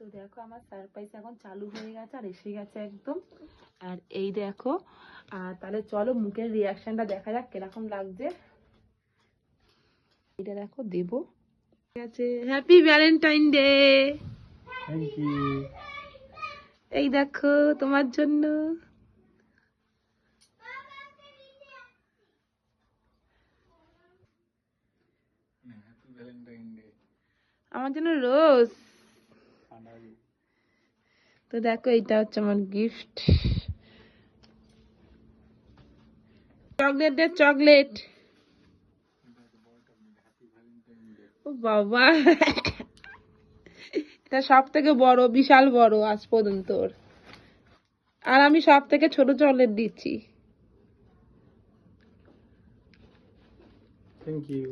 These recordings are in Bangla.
তো দেখো আমার সারপ্রাইজ এখন চালু হয়ে গেছে আর এসে গেছে একদম। আর এই দেখো, আর তাহলে চলো মুখের রিয়াকশনটা দেখা যাক কিরকম লাগছে। এটা দেখো দেবো। ঠিক আছে, happy Valentine day. Thank you. এই দেখো তোমার জন্য। Happy Valentine day. আমার জন্য রোজ। তো দেখো এইটা হচ্ছে আমার গিফট, চকলেটের চকলেট। ও বাবা, এটা সব থেকে বড়, বিশাল বড় আজ পর্যন্ত। আর আমি সব থেকে ছোট চকলেট দিচ্ছি। Thank you.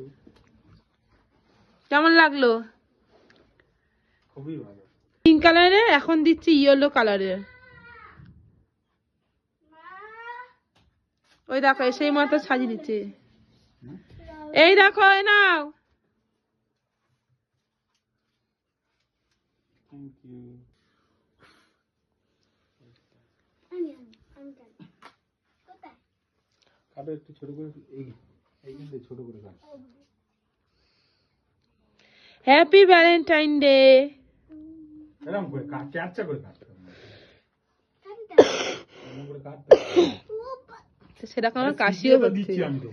কেমন লাগলো? খুবই ভালো। পিঙ্ক কালারের, এখন দিচ্ছি ইয়েলো কালারের। ওই দেখো সেই মতো সাজিয়ে দিচ্ছে। এই দেখো, এই নাও। Thank you. কাটো একটু ছোট করে, এইখান থেকে ছোট করে কাট। Happy Valentine day. এরকম করে কাট, চারটা করে কাটতে হবে। এরকম করে কাটতে হবে। সেরকম আমার কাশিও হচ্ছে। দিচ্ছি আমি তো।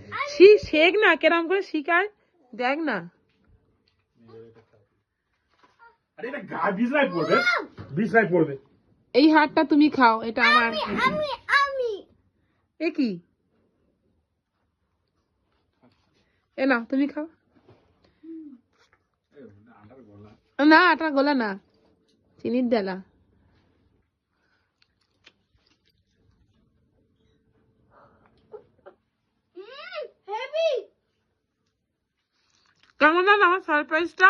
শেখ না, কেরম করে শিখায় দেখ না। আরে এটা গা বিছরাই পড়বে, বিছরাই পড়বে। এই হারটা তুমি খাও, এটা আমার। এ কি? এ না, তুমি খাও। না, আটা গোলা না, চিনির ডালা। কেমন লাগলো আমার সারপ্রাইজটা?